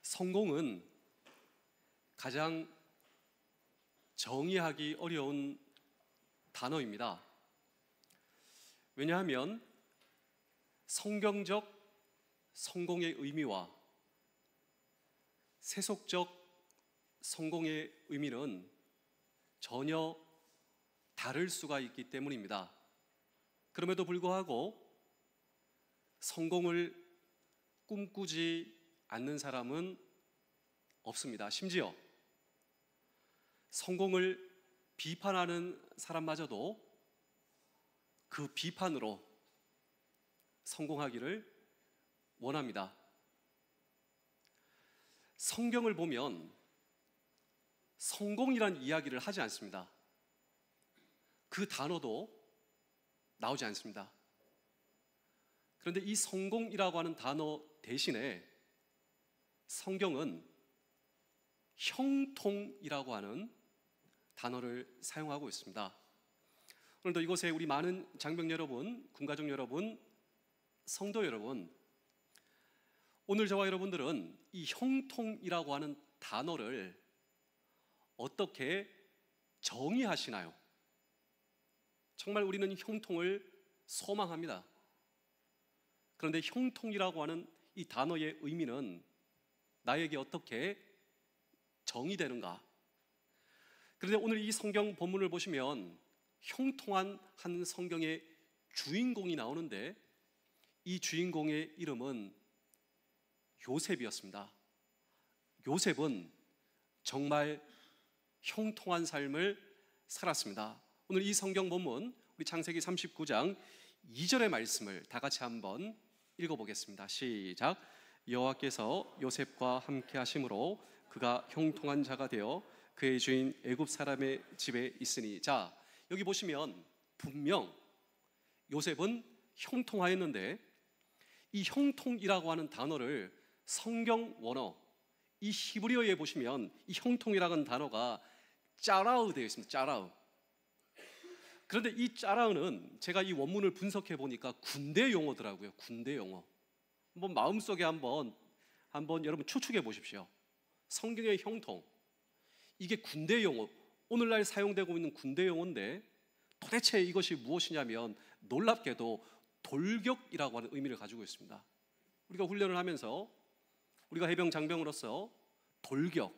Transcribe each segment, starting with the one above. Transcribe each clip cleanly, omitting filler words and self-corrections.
성공은 가장 정의하기 어려운 단어입니다. 왜냐하면 성경적 성공의 의미와 세속적 성공의 의미는 전혀 다를 수가 있기 때문입니다. 그럼에도 불구하고 성공을 꿈꾸지 않는 사람은 없습니다. 심지어 성공을 비판하는 사람마저도 그 비판으로 성공하기를 원합니다. 성경을 보면 성공이란 이야기를 하지 않습니다. 그 단어도 나오지 않습니다. 그런데 이 성공이라고 하는 단어 대신에 성경은 형통이라고 하는 단어를 사용하고 있습니다. 오늘도 이곳에 우리 많은 장병 여러분, 군가족 여러분, 성도 여러분, 오늘 저와 여러분들은 이 형통이라고 하는 단어를 어떻게 정의하시나요? 정말 우리는 형통을 소망합니다. 그런데 형통이라고 하는 이 단어의 의미는 나에게 어떻게 정의되는가? 그런데 오늘 이 성경 본문을 보시면 형통한 한 성경의 주인공이 나오는데 이 주인공의 이름은 요셉이었습니다. 요셉은 정말 형통한 삶을 살았습니다. 오늘 이 성경 본문 우리 창세기 39장 2절의 말씀을 다 같이 한번 읽어보겠습니다. 시작. 여호와께서 요셉과 함께 하심으로 그가 형통한 자가 되어 그의 주인 애굽 사람의 집에 있으니. 자, 여기 보시면 분명 요셉은 형통하였는데 이 형통이라고 하는 단어를 성경 원어 이 히브리어에 보시면 이 형통이라는 단어가 짜라우 되어 있습니다. 짜라우. 그런데 이 짜라우는 제가 이 원문을 분석해 보니까 군대 용어더라고요. 군대 용어. 한번 마음속에 한번 여러분 추측해 보십시오. 성경의 형통, 이게 군대 용어, 오늘날 사용되고 있는 군대 용어인데 도대체 이것이 무엇이냐면 놀랍게도 돌격이라고 하는 의미를 가지고 있습니다. 우리가 훈련을 하면서 우리가 해병 장병으로서 돌격,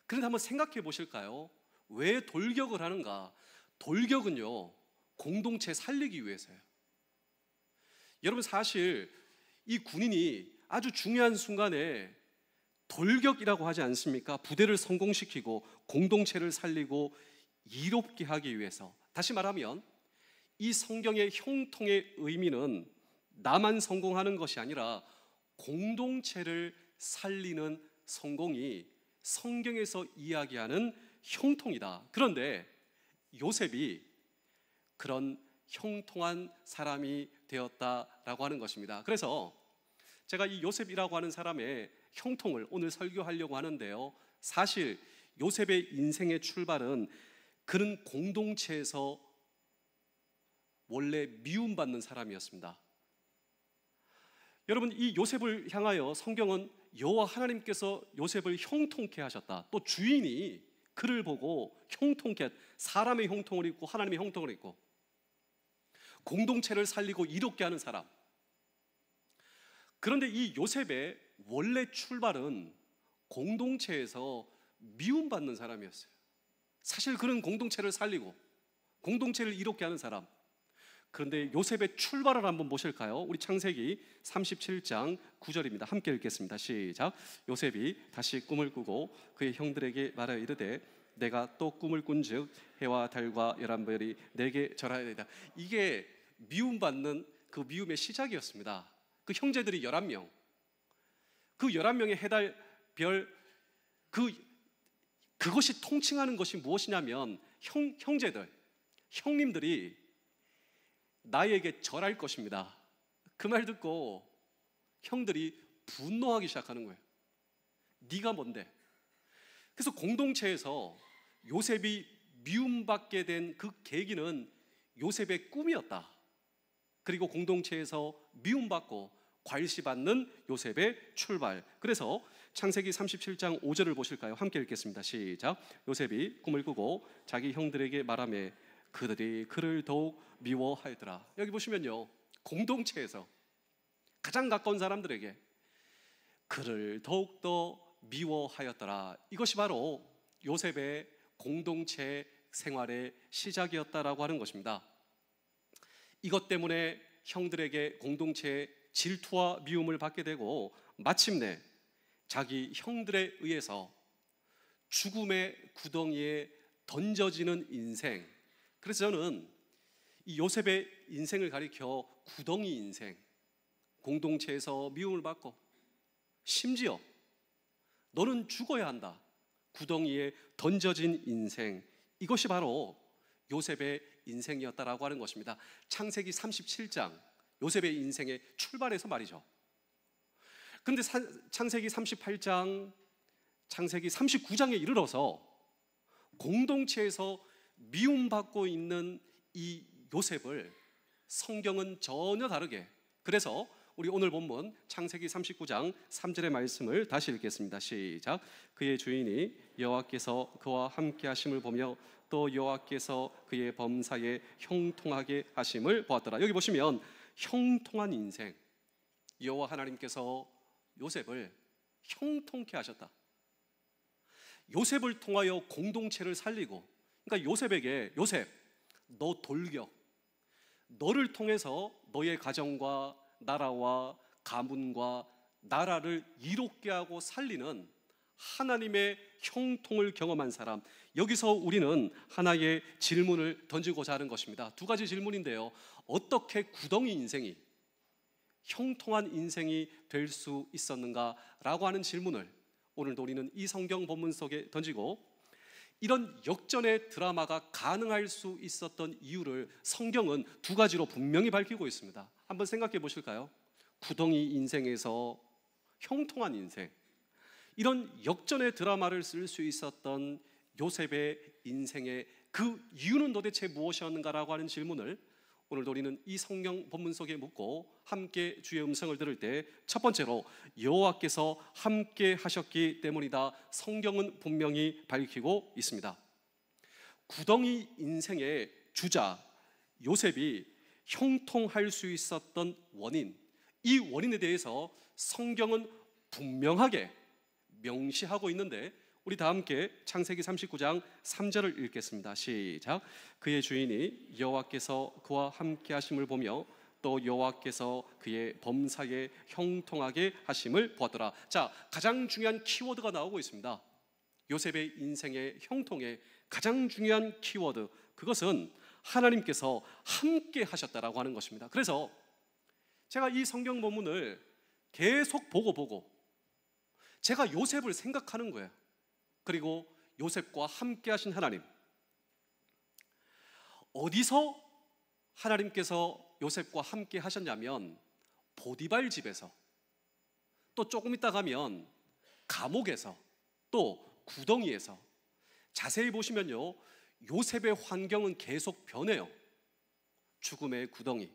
그런데 한번 생각해 보실까요? 왜 돌격을 하는가? 돌격은요, 공동체 살리기 위해서예요. 여러분, 사실 이 군인이 아주 중요한 순간에 돌격이라고 하지 않습니까? 부대를 성공시키고 공동체를 살리고 이롭게 하기 위해서. 다시 말하면 이 성경의 형통의 의미는 나만 성공하는 것이 아니라 공동체를 살리는 성공이 성경에서 이야기하는 형통이다. 그런데 요셉이 그런 형통한 사람이 되었다라고 하는 것입니다. 그래서 제가 이 요셉이라고 하는 사람의 형통을 오늘 설교하려고 하는데요, 사실 요셉의 인생의 출발은 그는 공동체에서 원래 미움받는 사람이었습니다. 여러분, 이 요셉을 향하여 성경은 여호와 하나님께서 요셉을 형통케 하셨다. 또 주인이 그를 보고 형통케, 사람의 형통을 입고 하나님의 형통을 입고 공동체를 살리고 이롭게 하는 사람. 그런데 이 요셉의 원래 출발은 공동체에서 미움받는 사람이었어요. 사실 그는 공동체를 살리고 공동체를 이롭게 하는 사람. 그런데 요셉의 출발을 한번 보실까요? 우리 창세기 37장 9절입니다. 함께 읽겠습니다. 시작. 요셉이 다시 꿈을 꾸고 그의 형들에게 말하여 이르되 내가 또 꿈을 꾼즉 해와 달과 11별이 내게 절하여야 되다. 이게 미움받는 그 미움의 시작이었습니다. 그 형제들이 11명, 그 11명의 해달 별, 그것이 통칭하는 것이 무엇이냐면 형제들, 형님들이 나에게 절할 것입니다. 그 말 듣고 형들이 분노하기 시작하는 거예요. 네가 뭔데? 그래서 공동체에서 요셉이 미움받게 된 그 계기는 요셉의 꿈이었다. 그리고 공동체에서 미움받고 괄시받는 요셉의 출발. 그래서 창세기 37장 5절을 보실까요? 함께 읽겠습니다. 시작. 요셉이 꿈을 꾸고 자기 형들에게 말하며 그들이 그를 더욱 미워하더라. 여기 보시면요, 공동체에서 가장 가까운 사람들에게 그를 더욱더 미워하였더라. 이것이 바로 요셉의 공동체 생활의 시작이었다라고 하는 것입니다. 이것 때문에 형들에게 공동체의 질투와 미움을 받게 되고 마침내 자기 형들에 의해서 죽음의 구덩이에 던져지는 인생. 그래서 저는 이 요셉의 인생을 가리켜 구덩이 인생, 공동체에서 미움을 받고 심지어 너는 죽어야 한다, 구덩이에 던져진 인생, 이것이 바로 요셉의 인생이었다라고 하는 것입니다. 창세기 37장, 요셉의 인생의 출발에서 말이죠. 그런데 창세기 38장, 창세기 39장에 이르러서 공동체에서 미움받고 있는 이 요셉을 성경은 전혀 다르게, 그래서 우리 오늘 본문 창세기 39장 3절의 말씀을 다시 읽겠습니다. 시작. 그의 주인이 여호와께서 그와 함께 하심을 보며 또 여호와께서 그의 범사에 형통하게 하심을 보았더라. 여기 보시면 형통한 인생, 여호와 하나님께서 요셉을 형통케 하셨다. 요셉을 통하여 공동체를 살리고, 그러니까 요셉에게 요셉, 너 돌격, 너를 통해서 너의 가정과 나라와 가문과 나라를 이롭게 하고 살리는 하나님의 형통을 경험한 사람. 여기서 우리는 하나의 질문을 던지고자 하는 것입니다. 두 가지 질문인데요, 어떻게 구덩이 인생이 형통한 인생이 될 수 있었는가라고 하는 질문을 오늘도 우리는 이 성경 본문 속에 던지고, 이런 역전의 드라마가 가능할 수 있었던 이유를 성경은 두 가지로 분명히 밝히고 있습니다. 한번 생각해 보실까요? 구덩이 인생에서 형통한 인생, 이런 역전의 드라마를 쓸 수 있었던 요셉의 인생의 그 이유는 도대체 무엇이었는가라고 하는 질문을 오늘도 우리는 이 성경 본문 속에 묻고 함께 주의 음성을 들을 때 첫 번째로 여호와께서 함께 하셨기 때문이다. 성경은 분명히 밝히고 있습니다. 구덩이 인생의 주자 요셉이 형통할 수 있었던 원인, 이 원인에 대해서 성경은 분명하게 명시하고 있는데, 우리 다 함께 창세기 39장 3절을 읽겠습니다. 시작. 그의 주인이 여호와께서 그와 함께 하심을 보며 또 여호와께서 그의 범사에 형통하게 하심을 보았더라. 자, 가장 중요한 키워드가 나오고 있습니다. 요셉의 인생의 형통의 가장 중요한 키워드, 그것은 하나님께서 함께 하셨다라고 하는 것입니다. 그래서 제가 이 성경 본문을 계속 보고 제가 요셉을 생각하는 거예요. 그리고 요셉과 함께 하신 하나님, 어디서 하나님께서 요셉과 함께 하셨냐면 보디발 집에서, 또 조금 있다 가면 감옥에서, 또 구덩이에서. 자세히 보시면요, 요셉의 환경은 계속 변해요. 죽음의 구덩이,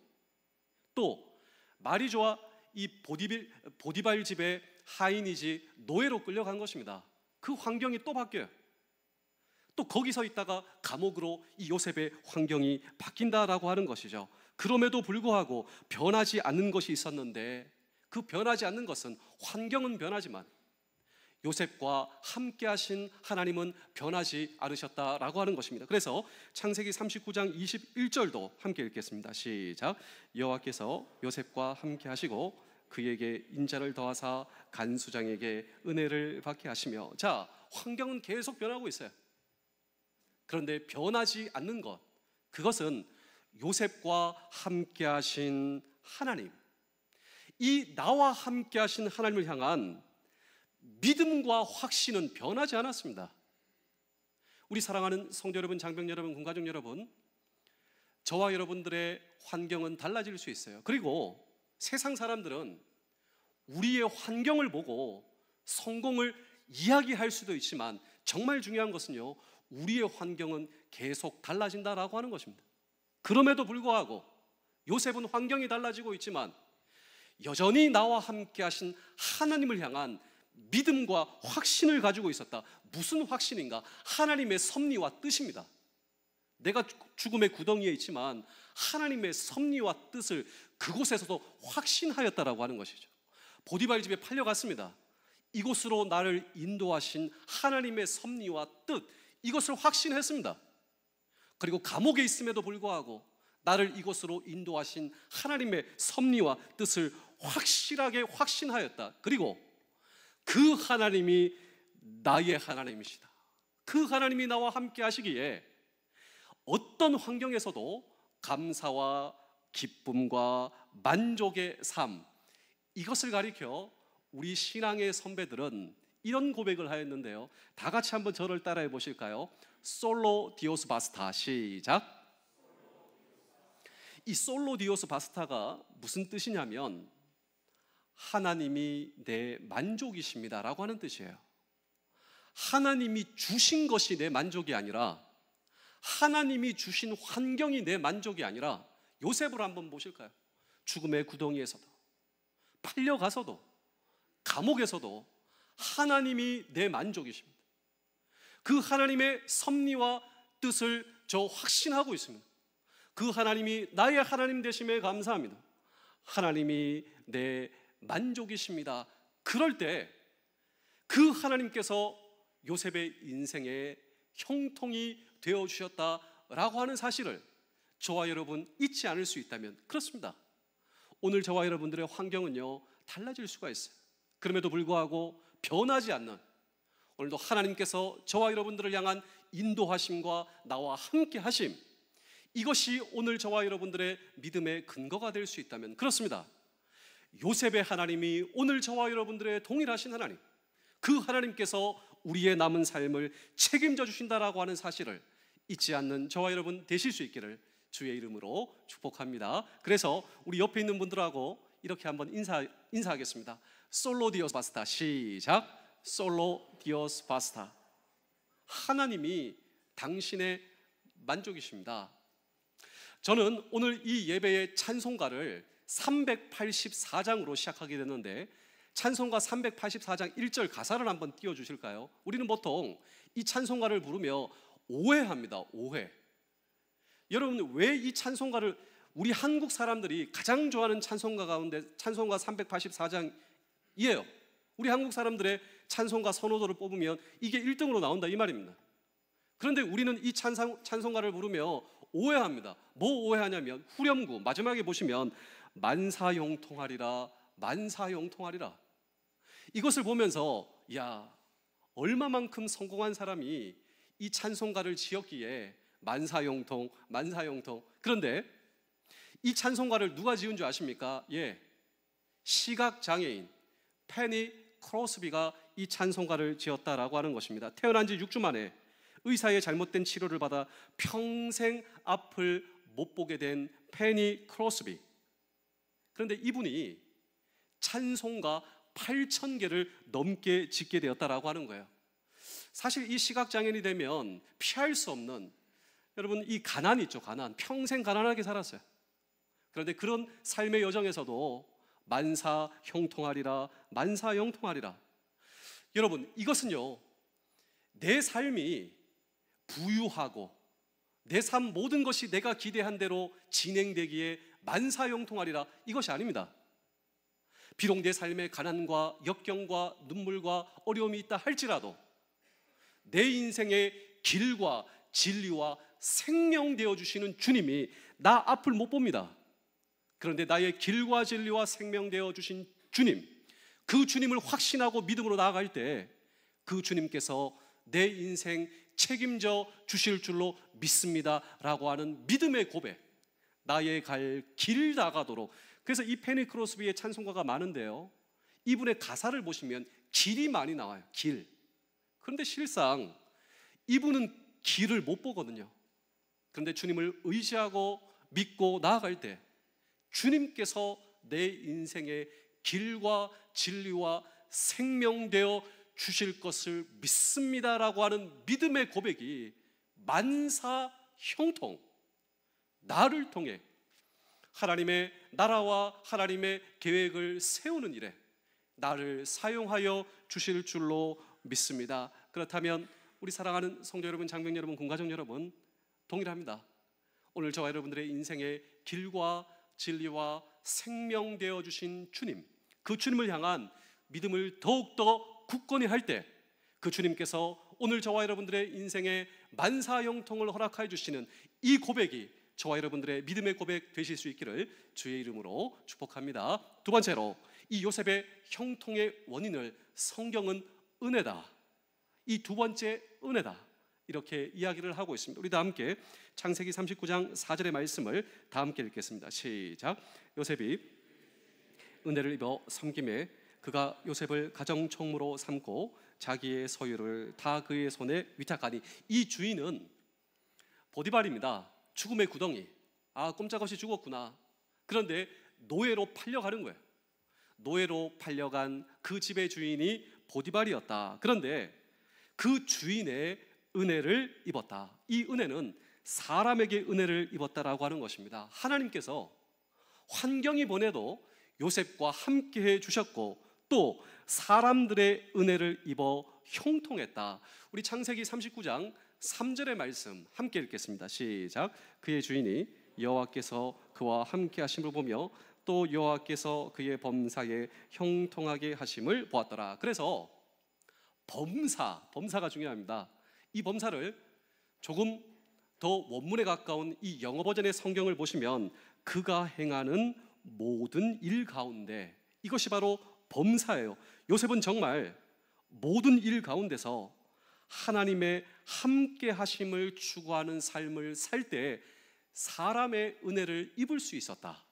또 말이 좋아 이 보디발 집의 하인이지 노예로 끌려간 것입니다. 그 환경이 또 바뀌어요. 또 거기서 있다가 감옥으로 이 요셉의 환경이 바뀐다라고 하는 것이죠. 그럼에도 불구하고 변하지 않는 것이 있었는데, 그 변하지 않는 것은, 환경은 변하지만 요셉과 함께 하신 하나님은 변하지 않으셨다라고 하는 것입니다. 그래서 창세기 39장 21절도 함께 읽겠습니다. 시작. 여호와께서 요셉과 함께 하시고 그에게 인자를 더하사 간수장에게 은혜를 받게 하시며. 자, 환경은 계속 변하고 있어요. 그런데 변하지 않는 것, 그것은 요셉과 함께 하신 하나님, 이 나와 함께 하신 하나님을 향한 믿음과 확신은 변하지 않았습니다. 우리 사랑하는 성도 여러분, 장병 여러분, 군가족 여러분, 저와 여러분들의 환경은 달라질 수 있어요. 그리고 세상 사람들은 우리의 환경을 보고 성공을 이야기할 수도 있지만, 정말 중요한 것은요, 우리의 환경은 계속 달라진다라고 하는 것입니다. 그럼에도 불구하고 요셉은 환경이 달라지고 있지만 여전히 나와 함께 하신 하나님을 향한 믿음과 확신을 가지고 있었다. 무슨 확신인가? 하나님의 섭리와 뜻입니다. 내가 죽음의 구덩이에 있지만 하나님의 섭리와 뜻을 그곳에서도 확신하였다라고 하는 것이죠. 보디발 집에 팔려갔습니다. 이곳으로 나를 인도하신 하나님의 섭리와 뜻, 이것을 확신했습니다. 그리고 감옥에 있음에도 불구하고 나를 이곳으로 인도하신 하나님의 섭리와 뜻을 확실하게 확신하였다. 그리고 그 하나님이 나의 하나님이시다. 그 하나님이 나와 함께 하시기에 어떤 환경에서도 감사와 기쁨과 만족의 삶, 이것을 가리켜 우리 신앙의 선배들은 이런 고백을 하였는데요. 다 같이 한번 저를 따라해 보실까요? 솔로 디오스 바스타. 시작. 이 솔로 디오스 바스타가 무슨 뜻이냐면 하나님이 내 만족이십니다 라고 하는 뜻이에요. 하나님이 주신 것이 내 만족이 아니라, 하나님이 주신 환경이 내 만족이 아니라, 요셉을 한번 보실까요? 죽음의 구덩이에서도, 팔려가서도, 감옥에서도 하나님이 내 만족이십니다. 그 하나님의 섭리와 뜻을 저 확신하고 있습니다. 그 하나님이 나의 하나님 되심에 감사합니다. 하나님이 내 만족이십니다. 그럴 때 그 하나님께서 요셉의 인생의 형통이 되어주셨다라고 하는 사실을 저와 여러분 잊지 않을 수 있다면, 그렇습니다. 오늘 저와 여러분들의 환경은요 달라질 수가 있어요. 그럼에도 불구하고 변하지 않는, 오늘도 하나님께서 저와 여러분들을 향한 인도하심과 나와 함께 하심, 이것이 오늘 저와 여러분들의 믿음의 근거가 될 수 있다면, 그렇습니다. 요셉의 하나님이 오늘 저와 여러분들의 동일하신 하나님, 그 하나님께서 우리의 남은 삶을 책임져 주신다라고 하는 사실을 잊지 않는 저와 여러분 되실 수 있기를 주의 이름으로 축복합니다. 그래서 우리 옆에 있는 분들하고 이렇게 한번 인사하겠습니다. 솔로 디오스 바스타. 시작. 솔로 디오스 바스타. 하나님이 당신의 만족이십니다. 저는 오늘 이 예배의 찬송가를 384장으로 시작하게 됐는데, 찬송가 384장 1절 가사를 한번 띄워주실까요? 우리는 보통 이 찬송가를 부르며 오해합니다. 오해. 여러분, 왜 이 찬송가를, 우리 한국 사람들이 가장 좋아하는 찬송가 가운데 찬송가 384장이에요. 우리 한국 사람들의 찬송가 선호도를 뽑으면 이게 1등으로 나온다 이 말입니다. 그런데 우리는 이 찬송가를 부르며 오해합니다. 뭐 오해하냐면, 후렴구 마지막에 보시면 만사형통하리라, 만사형통하리라. 이것을 보면서 야, 얼마만큼 성공한 사람이 이 찬송가를 지었기에 만사형통, 만사형통. 그런데 이 찬송가를 누가 지은 줄 아십니까? 예, 시각장애인 페니 크로스비가 이 찬송가를 지었다라고 하는 것입니다. 태어난 지 6주 만에 의사의 잘못된 치료를 받아 평생 앞을 못 보게 된 페니 크로스비. 그런데 이분이 찬송가 8,000개를 넘게 짓게 되었다라고 하는 거예요. 사실 이 시각장애인이 되면 피할 수 없는, 여러분, 이 가난이 있죠. 가난. 평생 가난하게 살았어요. 그런데 그런 삶의 여정에서도 만사형통하리라, 만사형통하리라. 여러분, 이것은요, 내 삶이 부유하고 내 삶 모든 것이 내가 기대한 대로 진행되기에 만사형통하리라, 이것이 아닙니다. 비록 내 삶에 가난과 역경과 눈물과 어려움이 있다 할지라도 내 인생의 길과 진리와 생명 되어주시는 주님이 나 앞을 못 봅니다. 그런데 나의 길과 진리와 생명 되어주신 주님, 그 주님을 확신하고 믿음으로 나아갈 때 그 주님께서 내 인생 책임져 주실 줄로 믿습니다 라고 하는 믿음의 고백, 나의 갈 길 나가도록. 그래서 이 페니 크로스비의 찬송가가 많은데요, 이분의 가사를 보시면 길이 많이 나와요. 길. 그런데 실상 이분은 길을 못 보거든요. 그런데 주님을 의지하고 믿고 나아갈 때 주님께서 내 인생의 길과 진리와 생명되어 주실 것을 믿습니다라고 하는 믿음의 고백이 만사형통, 나를 통해 하나님의 나라와 하나님의 계획을 세우는 일에 나를 사용하여 주실 줄로 믿습니다. 그렇다면 우리 사랑하는 성도 여러분, 장병 여러분, 군가족 여러분, 동일합니다. 오늘 저와 여러분들의 인생의 길과 진리와 생명 되어 주신 주님, 그 주님을 향한 믿음을 더욱더 굳건히 할 때 그 주님께서 오늘 저와 여러분들의 인생의 만사형통을 허락하여 주시는 이 고백이 저와 여러분들의 믿음의 고백 되실 수 있기를 주의 이름으로 축복합니다. 두 번째로, 이 요셉의 형통의 원인을 성경은 은혜다, 이 두 번째 은혜다, 이렇게 이야기를 하고 있습니다. 우리 다 함께 창세기 39장 4절의 말씀을 다 함께 읽겠습니다. 시작. 요셉이 은혜를 입어 섬김에 그가 요셉을 가정총무로 삼고 자기의 소유를 다 그의 손에 위탁하니, 이 주인은 보디발입니다. 죽음의 구덩이. 꼼짝없이 죽었구나. 그런데 노예로 팔려가는 거예요. 노예로 팔려간 그 집의 주인이 보디발이었다. 그런데 그 주인의 은혜를 입었다. 이 은혜는 사람에게 은혜를 입었다라고 하는 것입니다. 하나님께서 환경이 보내도 요셉과 함께해 주셨고 또 사람들의 은혜를 입어 형통했다. 우리 창세기 39장 3절의 말씀 함께 읽겠습니다. 시작. 그의 주인이 여호와께서 그와 함께 하심을 보며 또 여호와께서 그의 범사에 형통하게 하심을 보았더라. 그래서 범사가 중요합니다. 이 범사를 조금 더 원문에 가까운 이 영어 버전의 성경을 보시면 그가 행하는 모든 일 가운데, 이것이 바로 범사예요. 요셉은 정말 모든 일 가운데서 하나님의 함께 하심을 추구하는 삶을 살 때 사람의 은혜를 입을 수 있었다.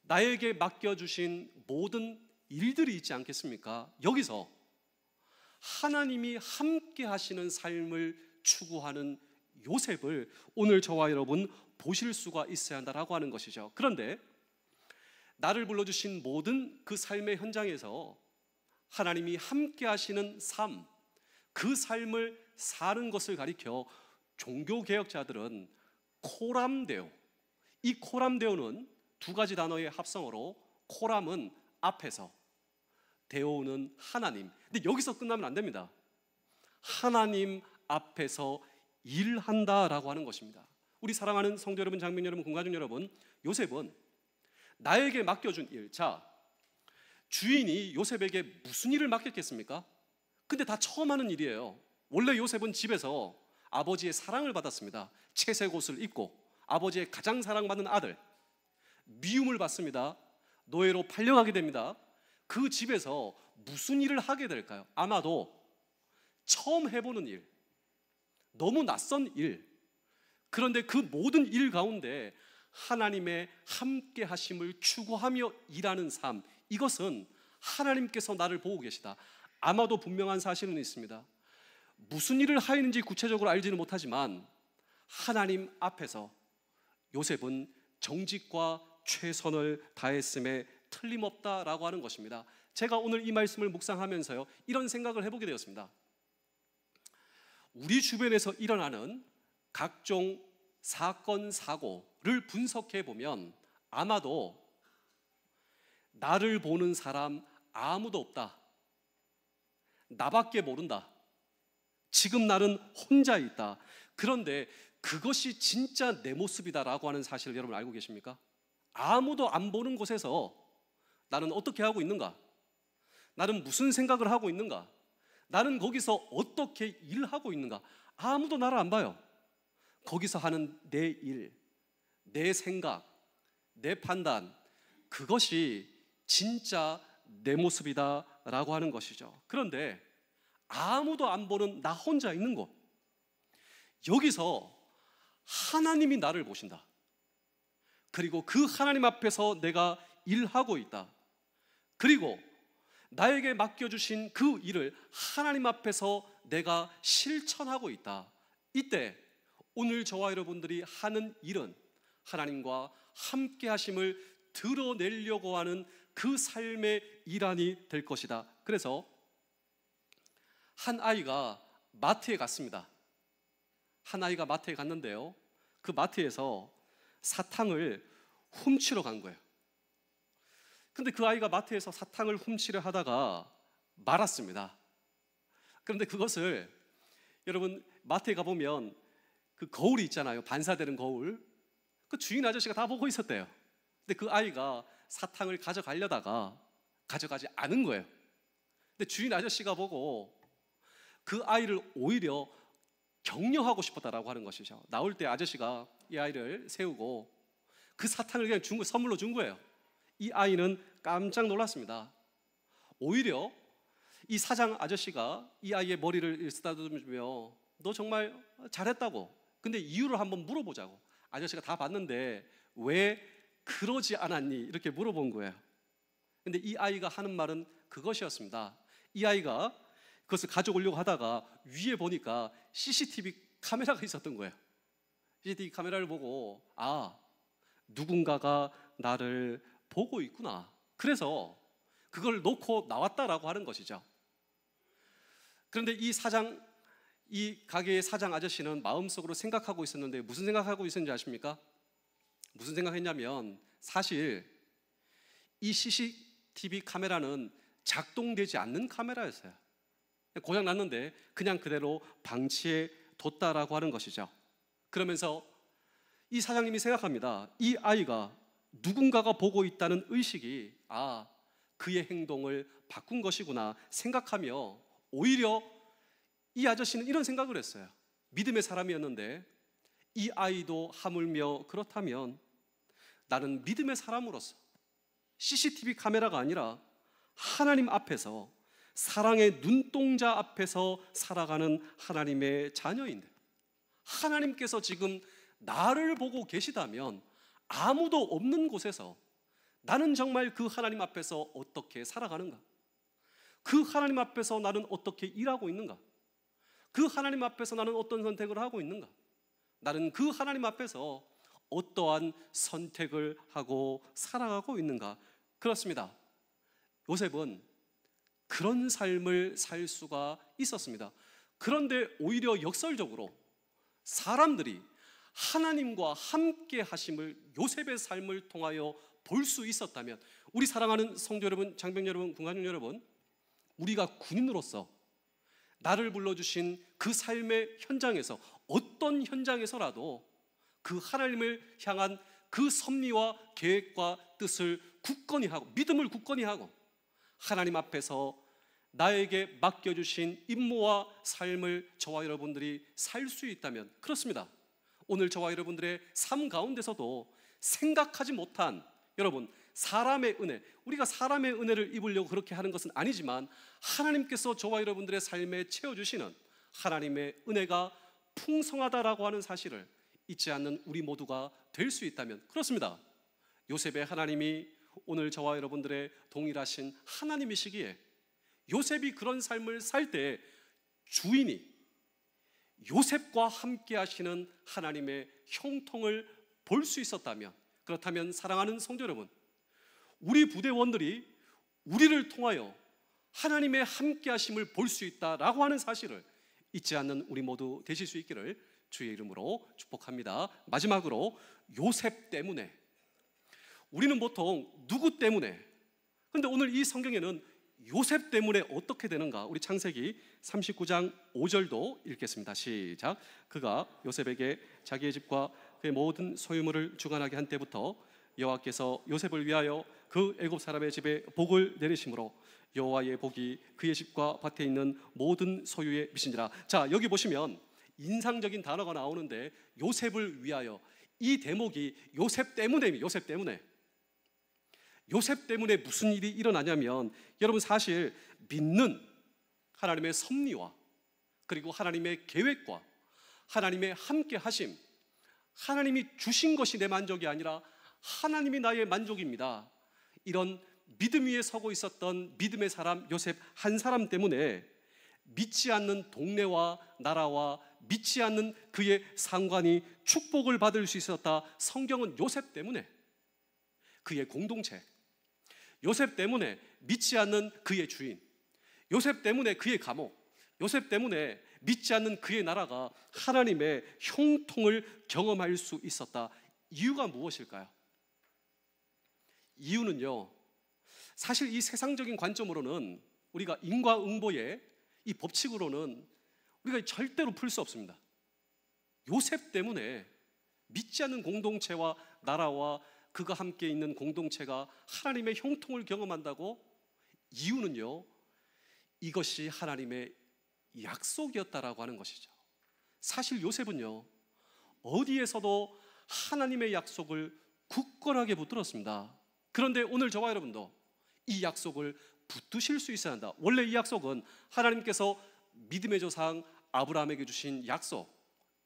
나에게 맡겨주신 모든 일들이 있지 않겠습니까? 여기서 하나님이 함께 하시는 삶을 추구하는 요셉을 오늘 저와 여러분 보실 수가 있어야 한다라고 하는 것이죠. 그런데 나를 불러주신 모든 그 삶의 현장에서 하나님이 함께 하시는 삶, 그 삶을 사는 것을 가리켜 종교개혁자들은 코람데오, 이 코람데오는 두 가지 단어의 합성어로, 코람은 앞에서, 데오는 하나님. 근데 여기서 끝나면 안 됩니다. 하나님 앞에서 일한다라고 하는 것입니다. 우리 사랑하는 성도 여러분, 장병 여러분, 군가족 여러분, 요셉은 나에게 맡겨준 일, 주인이 요셉에게 무슨 일을 맡겼겠습니까? 근데 다 처음 하는 일이에요. 원래 요셉은 집에서 아버지의 사랑을 받았습니다. 채색 옷을 입고 아버지의 가장 사랑받는 아들, 미움을 받습니다. 노예로 팔려가게 됩니다. 그 집에서 무슨 일을 하게 될까요? 아마도 처음 해보는 일, 너무 낯선 일. 그런데 그 모든 일 가운데 하나님의 함께 하심을 추구하며 일하는 삶, 이것은 하나님께서 나를 보고 계시다. 아마도 분명한 사실은 있습니다. 무슨 일을 하였는지 구체적으로 알지는 못하지만 하나님 앞에서 요셉은 정직과 최선을 다했음에 틀림없다라고 하는 것입니다. 제가 오늘 이 말씀을 묵상하면서요, 이런 생각을 해보게 되었습니다. 우리 주변에서 일어나는 각종 사건, 사고를 분석해 보면 아마도 나를 보는 사람 아무도 없다, 나밖에 모른다, 지금 나는 혼자 있다, 그런데 그것이 진짜 내 모습이다라고 하는 사실을 여러분 알고 계십니까? 아무도 안 보는 곳에서 나는 어떻게 하고 있는가? 나는 무슨 생각을 하고 있는가? 나는 거기서 어떻게 일하고 있는가? 아무도 나를 안 봐요. 거기서 하는 내 일, 내 생각, 내 판단, 그것이 진짜 내 모습이다라고 하는 것이죠. 그런데 아무도 안 보는 나 혼자 있는 곳, 여기서 하나님이 나를 보신다. 그리고 그 하나님 앞에서 내가 일하고 있다. 그리고 나에게 맡겨주신 그 일을 하나님 앞에서 내가 실천하고 있다. 이때 오늘 저와 여러분들이 하는 일은 하나님과 함께 하심을 드러내려고 하는 그 삶의 일환이 될 것이다. 그래서 한 아이가 마트에 갔습니다. 한 아이가 마트에 갔는데요, 그 마트에서 사탕을 훔치러 간 거예요. 근데 그 아이가 마트에서 사탕을 훔치려 하다가 말았습니다. 그런데 그것을 여러분 마트에 가보면 그 거울이 있잖아요. 반사되는 거울. 그 주인 아저씨가 다 보고 있었대요. 근데 그 아이가 사탕을 가져가려다가 가져가지 않은 거예요. 근데 주인 아저씨가 보고 그 아이를 오히려 격려하고 싶었다라고 하는 것이죠. 나올 때 아저씨가 이 아이를 세우고 그 사탕을 그냥 선물로 준 거예요. 이 아이는 깜짝 놀랐습니다. 오히려 이 사장 아저씨가 이 아이의 머리를 쓰다듬으며 너 정말 잘했다고. 근데 이유를 한번 물어보자고. 아저씨가 다 봤는데 왜 그러지 않았니? 이렇게 물어본 거예요. 근데 이 아이가 하는 말은 그것이었습니다. 이 아이가 그것을 가져오려고 하다가 위에 보니까 CCTV 카메라가 있었던 거예요. CCTV 카메라를 보고 누군가가 나를 보고 있구나. 그래서 그걸 놓고 나왔다라고 하는 것이죠. 그런데 이 가게의 사장 아저씨는 마음속으로 생각하고 있었는데 무슨 생각하고 있었는지 아십니까? 무슨 생각했냐면 사실 이 CCTV 카메라는 작동되지 않는 카메라였어요. 고장 났는데 그냥 그대로 방치해 뒀다라고 하는 것이죠. 그러면서 이 사장님이 생각합니다. 이 아이가 누군가가 보고 있다는 의식이 그의 행동을 바꾼 것이구나 생각하며 오히려 이 아저씨는 이런 생각을 했어요. 믿음의 사람이었는데 이 아이도 하물며 그렇다면 나는 믿음의 사람으로서 CCTV 카메라가 아니라 하나님 앞에서 사랑의 눈동자 앞에서 살아가는 하나님의 자녀인데 하나님께서 지금 나를 보고 계시다면 아무도 없는 곳에서 나는 정말 그 하나님 앞에서 어떻게 살아가는가? 그 하나님 앞에서 나는 어떻게 일하고 있는가? 그 하나님 앞에서 나는 어떤 선택을 하고 있는가? 나는 그 하나님 앞에서 어떠한 선택을 하고 살아가고 있는가? 그렇습니다. 요셉은 그런 삶을 살 수가 있었습니다. 그런데 오히려 역설적으로 사람들이 하나님과 함께 하심을 요셉의 삶을 통하여 볼 수 있었다면 우리 사랑하는 성도 여러분, 장병 여러분, 군가족 여러분, 우리가 군인으로서 나를 불러주신 그 삶의 현장에서 어떤 현장에서라도 그 하나님을 향한 그 섭리와 계획과 뜻을 굳건히 하고 믿음을 굳건히 하고 하나님 앞에서 나에게 맡겨주신 임무와 삶을 저와 여러분들이 살 수 있다면 그렇습니다. 오늘 저와 여러분들의 삶 가운데서도 생각하지 못한 여러분 사람의 은혜, 우리가 사람의 은혜를 입으려고 그렇게 하는 것은 아니지만 하나님께서 저와 여러분들의 삶에 채워주시는 하나님의 은혜가 풍성하다라고 하는 사실을 잊지 않는 우리 모두가 될 수 있다면 그렇습니다. 요셉의 하나님이 오늘 저와 여러분들의 동일하신 하나님이시기에 요셉이 그런 삶을 살 때 주인이 요셉과 함께 하시는 하나님의 형통을 볼 수 있었다면 그렇다면 사랑하는 성도 여러분, 우리 부대원들이 우리를 통하여 하나님의 함께 하심을 볼 수 있다라고 하는 사실을 잊지 않는 우리 모두 되실 수 있기를 주의 이름으로 축복합니다. 마지막으로 요셉 때문에, 우리는 보통 누구 때문에, 근데 오늘 이 성경에는 요셉 때문에 어떻게 되는가? 우리 창세기 39장 5절도 읽겠습니다. 시작. 그가 요셉에게 자기의 집과 그의 모든 소유물을 주관하게 한 때부터 여호와께서 요셉을 위하여 그 애굽 사람의 집에 복을 내리심으로 여호와의 복이 그의 집과 밭에 있는 모든 소유에 미친지라. 자, 여기 보시면 인상적인 단어가 나오는데 요셉을 위하여, 이 대목이 요셉 때문에, 요셉 때문에 무슨 일이 일어나냐면 여러분 사실 믿는 하나님의 섭리와 그리고 하나님의 계획과 하나님의 함께 하심, 하나님이 주신 것이 내 만족이 아니라 하나님이 나의 만족입니다. 이런 믿음 위에 서고 있었던 믿음의 사람 요셉 한 사람 때문에 믿지 않는 동네와 나라와 믿지 않는 그의 상관이 축복을 받을 수 있었다. 성경은 요셉 때문에, 그의 공동체, 요셉 때문에 믿지 않는 그의 주인, 요셉 때문에 그의 감옥, 요셉 때문에 믿지 않는 그의 나라가 하나님의 형통을 경험할 수 있었다. 이유가 무엇일까요? 이유는요, 사실 이 세상적인 관점으로는, 우리가 인과응보의 이 법칙으로는 우리가 절대로 풀 수 없습니다. 요셉 때문에 믿지 않는 공동체와 나라와 그가 함께 있는 공동체가 하나님의 형통을 경험한다고? 이유는요, 이것이 하나님의 약속이었다라고 하는 것이죠. 사실 요셉은요, 어디에서도 하나님의 약속을 굳건하게 붙들었습니다. 그런데 오늘 저와 여러분도 이 약속을 붙드실 수 있어야 한다. 원래 이 약속은 하나님께서 믿음의 조상 아브라함에게 주신 약속,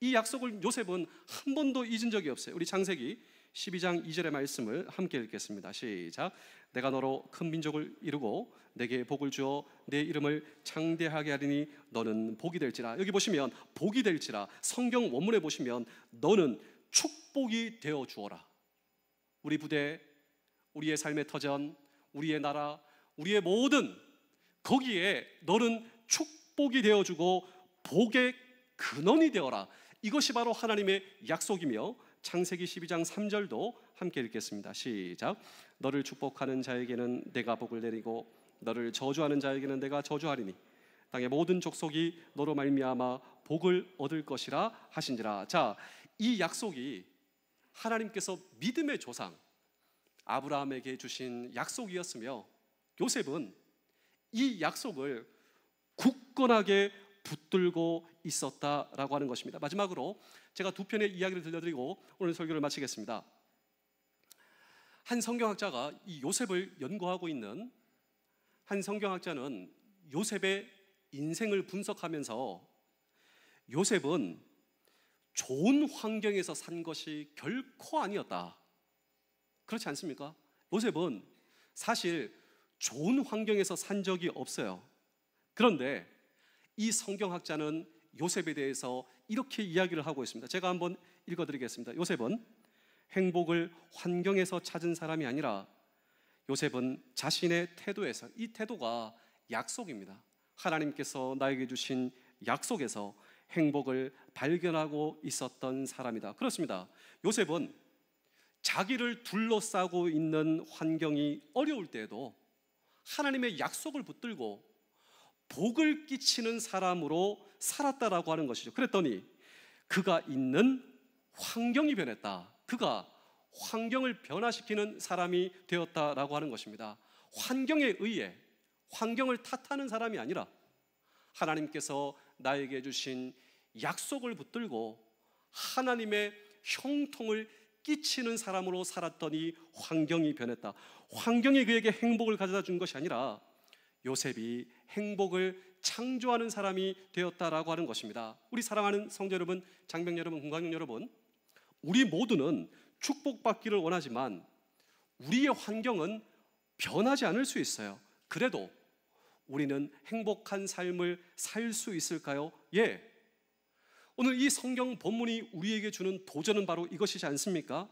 이 약속을 요셉은 한 번도 잊은 적이 없어요. 우리 창세기 12장 2절의 말씀을 함께 읽겠습니다. 시작. 내가 너로 큰 민족을 이루고 내게 복을 주어 내 이름을 창대하게 하리니 너는 복이 될지라. 여기 보시면 복이 될지라, 성경 원문에 보시면 너는 축복이 되어 주어라. 우리 부대, 우리의 삶의 터전, 우리의 나라, 우리의 모든, 거기에 너는 축복이 되어주고 복의 근원이 되어라. 이것이 바로 하나님의 약속이며, 창세기 12장 3절도 함께 읽겠습니다. 시작. 너를 축복하는 자에게는 내가 복을 내리고 너를 저주하는 자에게는 내가 저주하리니 땅의 모든 족속이 너로 말미암아 복을 얻을 것이라 하신지라. 자, 이 약속이 하나님께서 믿음의 조상 아브라함에게 주신 약속이었으며, 요셉은 이 약속을 굳건하게 붙들고 있었다라고 하는 것입니다. 마지막으로 제가 두 편의 이야기를 들려드리고 오늘 설교를 마치겠습니다. 한 성경학자가 이 요셉을 연구하고 있는 한 성경학자는 요셉의 인생을 분석하면서 요셉은 좋은 환경에서 산 것이 결코 아니었다, 그렇지 않습니까? 요셉은 사실 좋은 환경에서 산 적이 없어요. 그런데 이 성경학자는 요셉에 대해서 이렇게 이야기를 하고 있습니다. 제가 한번 읽어드리겠습니다. 요셉은 행복을 환경에서 찾은 사람이 아니라 요셉은 자신의 태도에서, 이 태도가 약속입니다. 하나님께서 나에게 주신 약속에서 행복을 발견하고 있었던 사람이다. 그렇습니다. 요셉은 자기를 둘러싸고 있는 환경이 어려울 때에도 하나님의 약속을 붙들고 복을 끼치는 사람으로 살았다라고 하는 것이죠. 그랬더니 그가 있는 환경이 변했다. 그가 환경을 변화시키는 사람이 되었다라고 하는 것입니다. 환경에 의해 환경을 탓하는 사람이 아니라 하나님께서 나에게 주신 약속을 붙들고 하나님의 형통을 끼치는 사람으로 살았더니 환경이 변했다. 환경이 그에게 행복을 가져다 준 것이 아니라 요셉이 행복을 창조하는 사람이 되었다라고 하는 것입니다. 우리 사랑하는 성도 여러분, 장병 여러분, 공관용 여러분, 우리 모두는 축복받기를 원하지만 우리의 환경은 변하지 않을 수 있어요. 그래도 우리는 행복한 삶을 살 수 있을까요? 예. 오늘 이 성경 본문이 우리에게 주는 도전은 바로 이것이지 않습니까?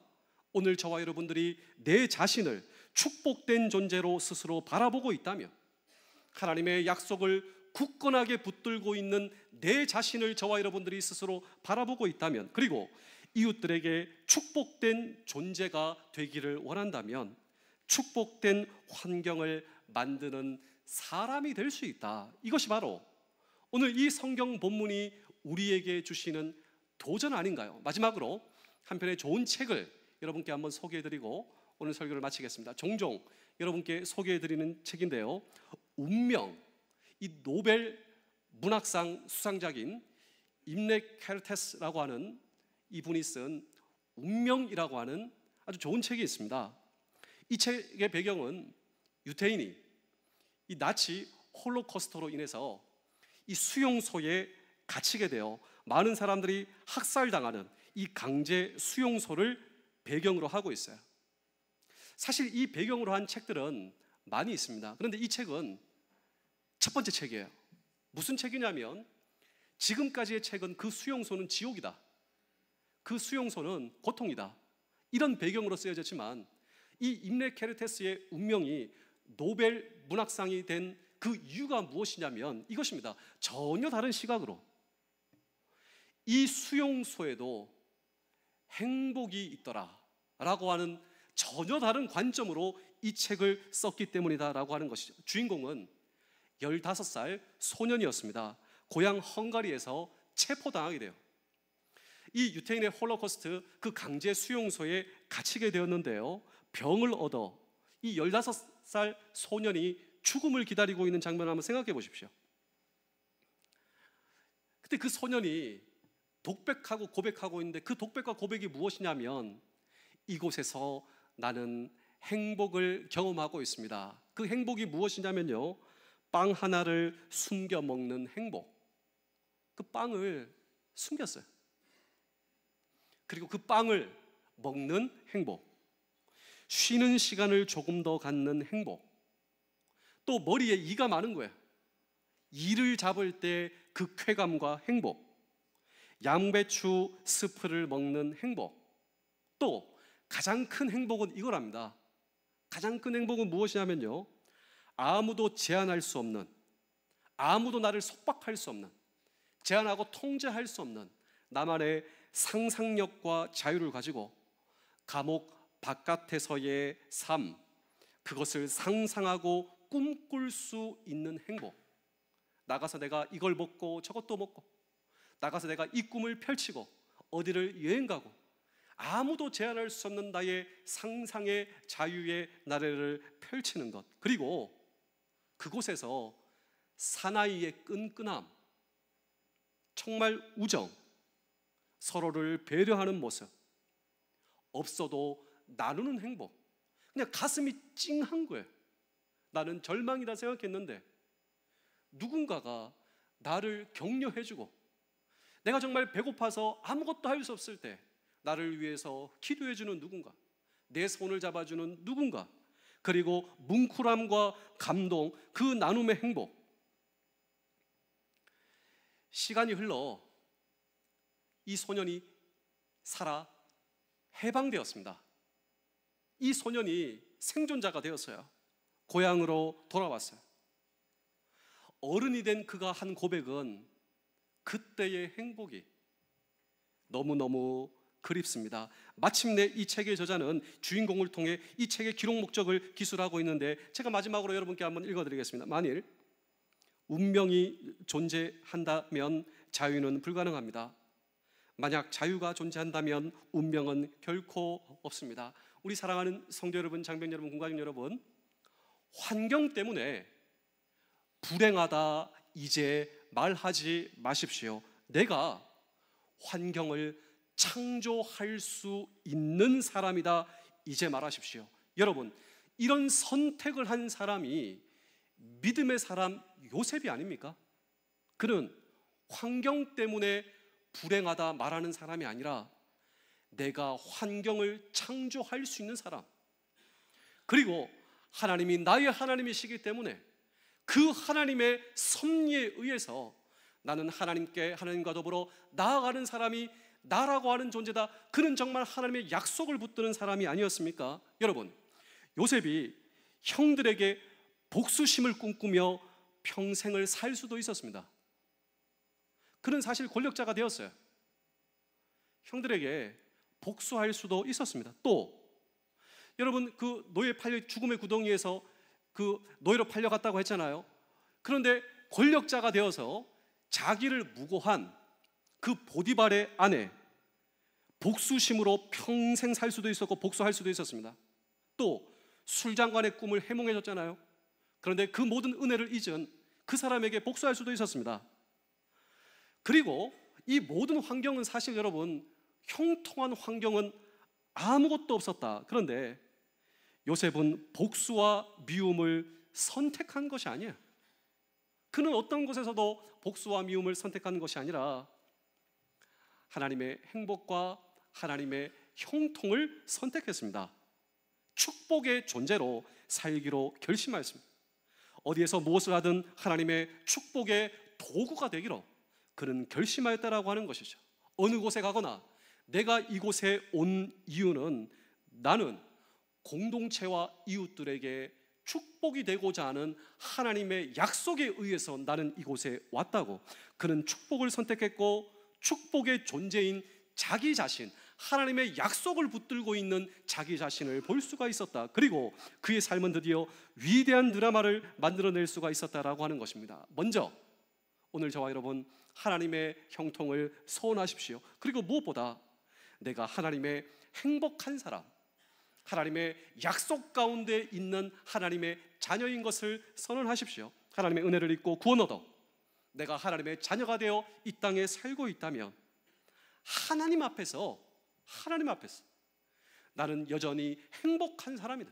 오늘 저와 여러분들이 내 자신을 축복된 존재로 스스로 바라보고 있다면, 하나님의 약속을 굳건하게 붙들고 있는 내 자신을 저와 여러분들이 스스로 바라보고 있다면, 그리고 이웃들에게 축복된 존재가 되기를 원한다면 축복된 환경을 만드는 사람이 될 수 있다. 이것이 바로 오늘 이 성경 본문이 우리에게 주시는 도전 아닌가요? 마지막으로 한 편의 좋은 책을 여러분께 한번 소개해드리고 오늘 설교를 마치겠습니다. 종종 여러분께 소개해드리는 책인데요, 운명, 이 노벨 문학상 수상작인 임레 케르테스라고 하는 이분이 쓴 운명이라고 하는 아주 좋은 책이 있습니다. 이 책의 배경은 유태인이 이 나치 홀로코스터로 인해서 이 수용소에 갇히게 되어 많은 사람들이 학살당하는 이 강제 수용소를 배경으로 하고 있어요. 사실 이 배경으로 한 책들은 많이 있습니다. 그런데 이 책은 첫 번째 책이에요. 무슨 책이냐면, 지금까지의 책은 그 수용소는 지옥이다, 그 수용소는 고통이다, 이런 배경으로 쓰여졌지만 이 임레 케르테스의 운명이 노벨 문학상이 된 그 이유가 무엇이냐면 이것입니다. 전혀 다른 시각으로 이 수용소에도 행복이 있더라 라고 하는 전혀 다른 관점으로 이 책을 썼기 때문이다라고 하는 것이죠. 주인공은 15살 소년이었습니다. 고향 헝가리에서 체포당하게 돼요. 이 유태인의 홀로코스트, 그 강제 수용소에 갇히게 되었는데요, 병을 얻어 이 15살 소년이 죽음을 기다리고 있는 장면을 한번 생각해 보십시오. 그때 그 소년이 독백하고 고백하고 있는데, 그 독백과 고백이 무엇이냐면, 이곳에서 나는 행복을 경험하고 있습니다. 그 행복이 무엇이냐면요, 빵 하나를 숨겨 먹는 행복. 그 빵을 숨겼어요. 그리고 그 빵을 먹는 행복, 쉬는 시간을 조금 더 갖는 행복, 또 머리에 이가 많은 거예요. 이를 잡을 때 그 쾌감과 행복, 양배추 스프를 먹는 행복, 또 가장 큰 행복은 이거랍니다. 가장 큰 행복은 무엇이냐면요, 아무도 제한할 수 없는, 아무도 나를 속박할 수 없는, 제한하고 통제할 수 없는 나만의 상상력과 자유를 가지고 감옥 바깥에서의 삶, 그것을 상상하고 꿈꿀 수 있는 행복. 나가서 내가 이걸 먹고 저것도 먹고, 나가서 내가 이 꿈을 펼치고 어디를 여행 가고, 아무도 제한할 수 없는 나의 상상의 자유의 나래를 펼치는 것. 그리고 그곳에서 사나이의 끈끈함, 정말 우정, 서로를 배려하는 모습, 없어도 나누는 행복. 그냥 가슴이 찡한 거예요. 나는 절망이다 생각했는데 누군가가 나를 격려해주고, 내가 정말 배고파서 아무것도 할 수 없을 때 나를 위해서 기도해주는 누군가, 내 손을 잡아주는 누군가, 그리고 뭉클함과 감동, 그 나눔의 행복. 시간이 흘러 이 소년이 살아 해방되었습니다. 이 소년이 생존자가 되었어요. 고향으로 돌아왔어요. 어른이 된 그가 한 고백은 그때의 행복이 너무너무 그립습니다. 마침내 이 책의 저자는 주인공을 통해 이 책의 기록 목적을 기술하고 있는데, 제가 마지막으로 여러분께 한번 읽어드리겠습니다. 만일 운명이 존재한다면 자유는 불가능합니다. 만약 자유가 존재한다면 운명은 결코 없습니다. 우리 사랑하는 성도 여러분, 장병 여러분, 공가족 여러분, 환경 때문에 불행하다 이제 말하지 마십시오. 내가 환경을 창조할 수 있는 사람이다 이제 말하십시오. 여러분, 이런 선택을 한 사람이 믿음의 사람 요셉이 아닙니까? 그는 환경 때문에 불행하다 말하는 사람이 아니라 내가 환경을 창조할 수 있는 사람, 그리고 하나님이 나의 하나님이시기 때문에 그 하나님의 섭리에 의해서 나는 하나님과 더불어 나아가는 사람이 나라고 하는 존재다. 그는 정말 하나님의 약속을 붙드는 사람이 아니었습니까? 여러분, 요셉이 형들에게 복수심을 꿈꾸며 평생을 살 수도 있었습니다. 그는 사실 권력자가 되었어요. 형들에게 복수할 수도 있었습니다. 또 여러분, 그 노예 팔려 죽음의 구덩이에서 그 노예로 팔려갔다고 했잖아요. 그런데 권력자가 되어서 자기를 무고한 그 보디발의 아내, 복수심으로 평생 살 수도 있었고 복수할 수도 있었습니다. 또 술장관의 꿈을 해몽해줬잖아요. 그런데 그 모든 은혜를 잊은 그 사람에게 복수할 수도 있었습니다. 그리고 이 모든 환경은 사실 여러분, 형통한 환경은 아무것도 없었다. 그런데 요셉은 복수와 미움을 선택한 것이 아니에요. 그는 어떤 곳에서도 복수와 미움을 선택한 것이 아니라 하나님의 행복과 하나님의 형통을 선택했습니다. 축복의 존재로 살기로 결심하였습니다. 어디에서 무엇을 하든 하나님의 축복의 도구가 되기로 그는 결심하였다라고 하는 것이죠. 어느 곳에 가거나 내가 이곳에 온 이유는 나는 공동체와 이웃들에게 축복이 되고자 하는 하나님의 약속에 의해서 나는 이곳에 왔다고. 그는 축복을 선택했고 축복의 존재인 자기 자신, 하나님의 약속을 붙들고 있는 자기 자신을 볼 수가 있었다. 그리고 그의 삶은 드디어 위대한 드라마를 만들어낼 수가 있었다라고 하는 것입니다. 먼저 오늘 저와 여러분, 하나님의 형통을 소원하십시오. 그리고 무엇보다 내가 하나님의 행복한 사람, 하나님의 약속 가운데 있는 하나님의 자녀인 것을 선언하십시오. 하나님의 은혜를 입고 구원 얻어 내가 하나님의 자녀가 되어 이 땅에 살고 있다면 하나님 앞에서 나는 여전히 행복한 사람이다.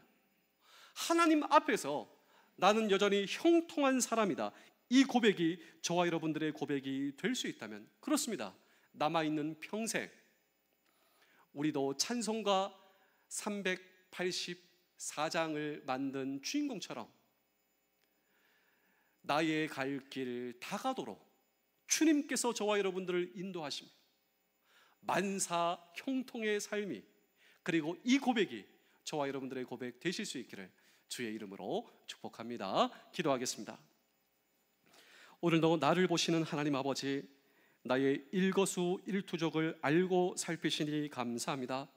하나님 앞에서 나는 여전히 형통한 사람이다. 이 고백이 저와 여러분들의 고백이 될 수 있다면, 그렇습니다, 남아있는 평생 우리도 찬송가 384장을 만든 주인공처럼 나의 갈 길 다 가도록 주님께서 저와 여러분들을 인도하십니다. 만사 형통의 삶이, 그리고 이 고백이 저와 여러분들의 고백 되실 수 있기를 주의 이름으로 축복합니다. 기도하겠습니다. 오늘도 나를 보시는 하나님 아버지, 나의 일거수일투족을 알고 살피시니 감사합니다.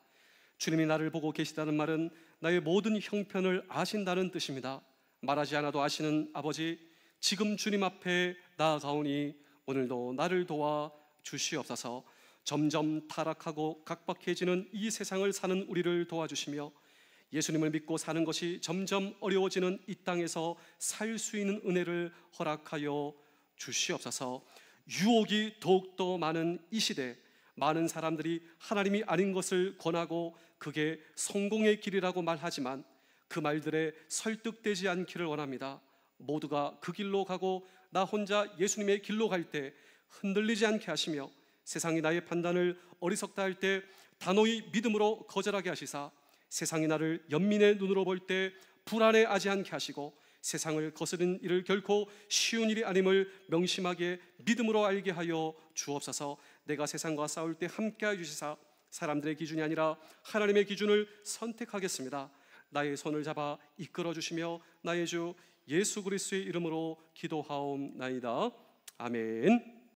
주님이 나를 보고 계시다는 말은 나의 모든 형편을 아신다는 뜻입니다. 말하지 않아도 아시는 아버지, 지금 주님 앞에 나아가오니 오늘도 나를 도와 주시옵소서. 점점 타락하고 각박해지는 이 세상을 사는 우리를 도와주시며 예수님을 믿고 사는 것이 점점 어려워지는 이 땅에서 살 수 있는 은혜를 허락하여 주시옵소서. 유혹이 더욱더 많은 이 시대, 많은 사람들이 하나님이 아닌 것을 권하고 그게 성공의 길이라고 말하지만 그 말들에 설득되지 않기를 원합니다. 모두가 그 길로 가고 나 혼자 예수님의 길로 갈 때 흔들리지 않게 하시며, 세상이 나의 판단을 어리석다 할 때 단호히 믿음으로 거절하게 하시사, 세상이 나를 연민의 눈으로 볼 때 불안해하지 않게 하시고, 세상을 거스르는 일을 결코 쉬운 일이 아님을 명심하게 믿음으로 알게 하여 주옵소서. 내가 세상과 싸울 때 함께하여 주시사 사람들의 기준이 아니라 하나님의 기준을 선택하겠습니다. 나의 손을 잡아 이끌어 주시며 나의 주 예수 그리스도의 이름으로 기도하옵나이다. 아멘.